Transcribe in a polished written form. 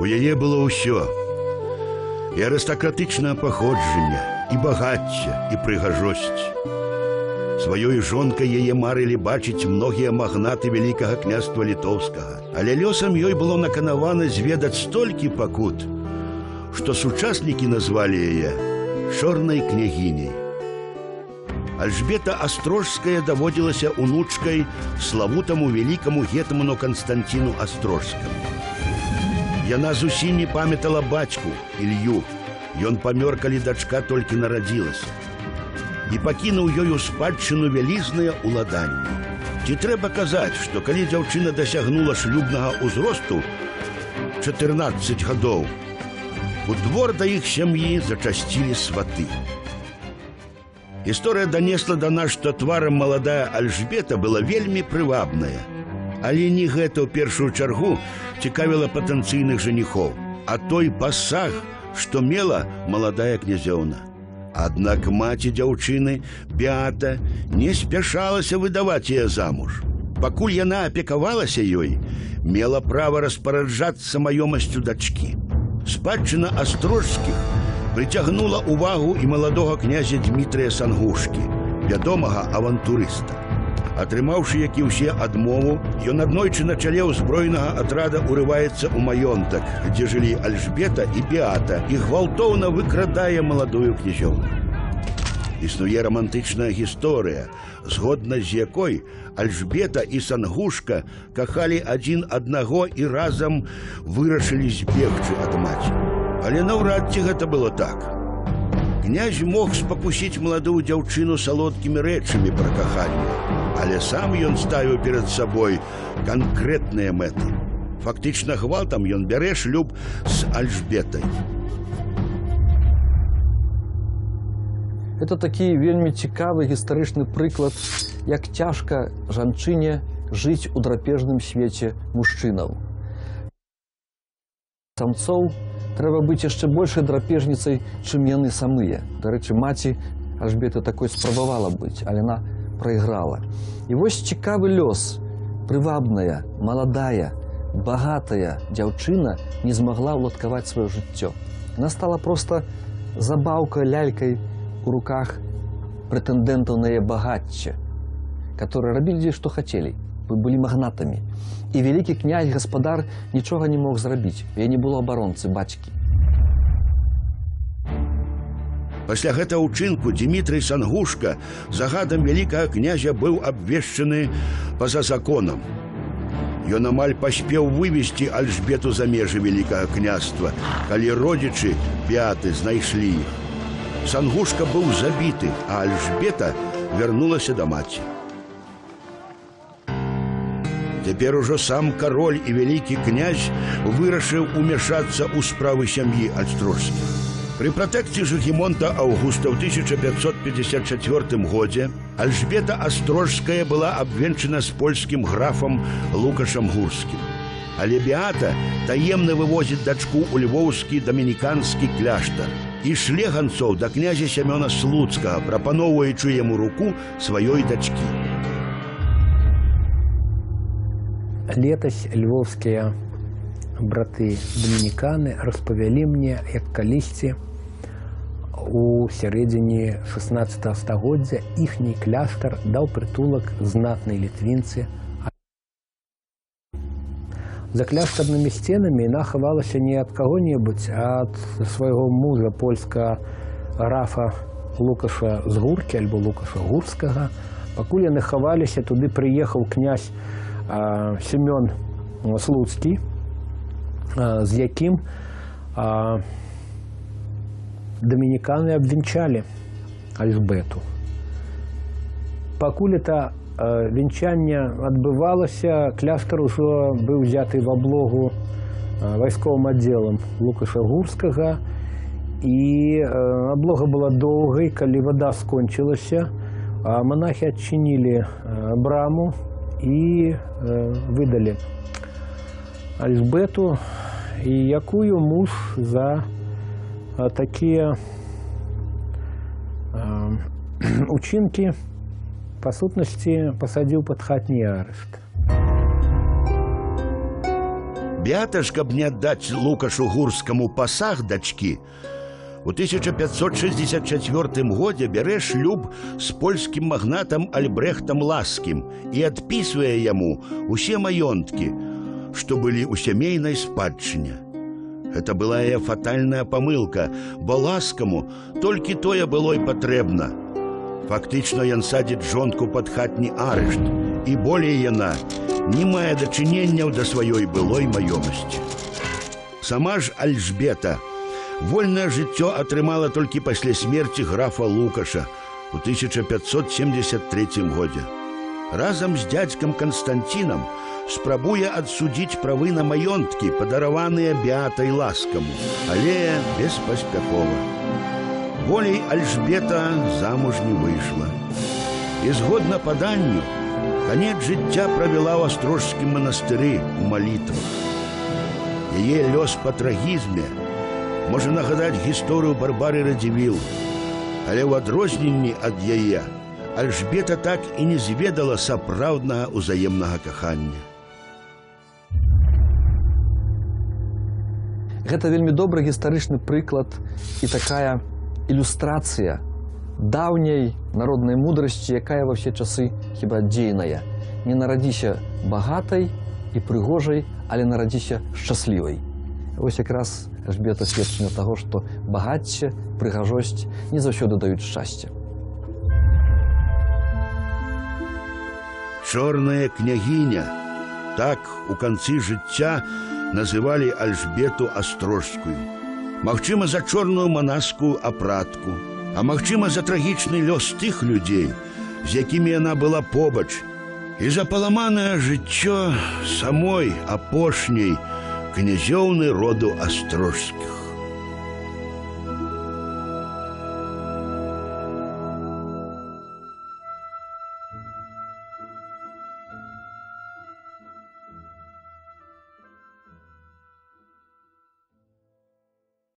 У яе было ўсё. І арыстакратычнае паходжанне, і багацце, і прыгажосць. Сваёй жонкай яе марылі бачыць многія магнаты вялікага княства літоўскага. Але лёсам ёй было наканавана зведаць столькі пакут, што сучаснікі назвалі яе чорнай княгіняй. Альжбета Астрожская даводзілася унучкай славутаму вялікаму гетману Канстанціну Астрожскаму. Яна зусім не памятала бацьку, Ілью. Ён памёр, калі дачка толькі нарадзілася. І пакінуў ёй у спадчыну вялізныя ўладанні. Ці трэба казаць, што калі дзяўчына дасягнула шлюбнага ўзросту 14 гадоў, у двор да іх сям'і зачасцілі сваты. Гісторыя данесла да нас, што тварам маладая Альжбета была вельмі прывабная. Але не гэта ў першую чаргу цікавіла патэнцыйных жаніхоў, а той пасаг, што мела маладая князёўна. Аднак маці дзяўчыны, Беата, не спяшалася выдаваць яе замуж. Пакуль яна апекавалася ёй, мела права распараджацца маёмасцю дачкі. Спадчына Астрожскіх прыцягнула ўвагу і маладога князя Дмітрыя Сангушкі, вядомага авантурыста. Атрымаўшы, як і ўсе, адмову, ён аднойчы на чале ўзброенага атрада ўрываецца ў маёнтак, дзе жылі Альжбета і Беата, і гвалтоўна выкрадае маладую князёўну. Існуе рамантычная гісторыя, згодна з якой Альжбета і Сангушка кахалі адзін аднаго і разам вырашылі збегчы ад маці. Але наўрад ці гэта было так. Князь мог спакусіць маладую дзяўчыну салодкімі рэчамі пра каханне, але сам ён ставіў перад сабой канкрэтныя мэты. Фактычна гвалтам ён бярэ шлюб з Альжбетай. Это такі вельмі цікавы гістарычны прыклад, як цяжка жанчыне жыць у драпежным свеце мужчынаў. Самцоў трэба быць яшчэ большай драпежніцай, чым яны самыя. Дарэчы, маці Альжбеты такой спрабавала быць, але яна прайграла. І вось цікавы лёс. Прывабная, маладая, багатая дзяўчына не змагла ўладкаваць сваё жыццё. Яна стала проста забаўкай, лялькай у руках прэтэндэнтаў на яе багацце, которые рабілі, што хацелі, былі магнатамі. І вялікі князь-гаспадар нічога не мог зрабіць. Я не было абаронцы бацькі. Пасля гэтага ўчынку Дмітрый Сангушка загадам вялікага князя быў абвешчаны па-за законам. Ён амаль паспеў вывесці Альжбету за межы вялікага княства, калі родзічы Беаты знайшлі іх. Сангушка быў забіты, а Альжбета вярнулася да маці. Цяпер ужо сам кароль і вялікі князь вырашыў умяшацца ў справы сям'і Астрожскіх. Пры пратэкцыі Жыгімонта Аўгуста ў 1554 годзе Альжбета Астрожская была абвенчана з польскім графам Лукашам Гурскім. Але Беата таемна вывозіць дачку ў львоўскі дамініканскі кляштар і шле ганцоў да князя Сямёна Слуцкага, прапаноўваючы яму руку сваёй дачкі. Летась львовскія браты дамініканы распавялі мне, як калісьці у сярэдзіне 16 стагоддзя іхні кляштар даў прытулак знатнай літвінцы. За кляштарнымі сценамі яна хавалася не ад каго-небудзь, а ад свайго мужа, польскага графа Лукаша з Гуркі альбо Лукаша Гурскага. Пакуль яны хаваліся, туды прыехаў князь Семён Слуцкі, з якім дамініканы абвенчалі Альжбету. Пакуль это венчанне адбывалася, кляштар ужо быў узяты в аблогу вайсковым аддзелам Лукаша Гурскага, і аблога была доўгай. Калі вада скончылася, монахі адчынілі браму і выдалі Альжбету, і якую муж за такія учынкі па сутнасці пасадзіў пад хатні арышт. Беата ж, каб не аддаць Лукашу Гурскаму пасаг дачкі, у 1564 годзе бярэ шлюб з польскім магнатам Альбрэхтам Ласкім і адпісвае яму усе маёнткі, што былі ў сямейнай спадчыне. Гэта была яе фатальная памылка, бо Ласкаму толькі тое было і патрэбна. Фактычна ён садзіць жонку пад хатні арышт, і болей яна не мае дачыненняў да сваёй былой маёмасці. Сама ж Альжбета вольнае жыццё атрымала толькі пасля смерці графа Лукаша у 1573 годзе. Разам з дзядзькам Канстантінам спрабуе адсудзіць правы на маёнткі, падараваныя Беатай Ласкаму, але беспаспяхова. Болей Альжбета замуж не выйшла. І згодна паданню, канец жыцця правяла ў астрожскім манастыры ў малітвах. Яе лёс па трагізме можа нагадаць гісторыю Барбары Радзівіл, але ў адрозненні ад яе Альжбета так і не зведала сапраўднага ўзаемнага кахання. Гэта вельмі добры гістарычны прыклад і такая ілюстрацыя даўняй народнай мудрасці, якая ва ўсе часы хіба дзейная. Не нарадзіся багатай і прыгожай, але нарадзіся шчаслівай. Вось якраз Альжбета сведчанне таго, што багацце, прыгажосць не заўсёды даюць шчасце. Чорная княгіня. Так у канцы жыцця называлі Альжбету Астрожскую. Магчыма, за чорную манаскую апратку, а магчыма, за трагічны лёс тых людзей, з якімі яна была побач, і за паламанае жыццё самой апошняй князёўны роду Астрожскіх.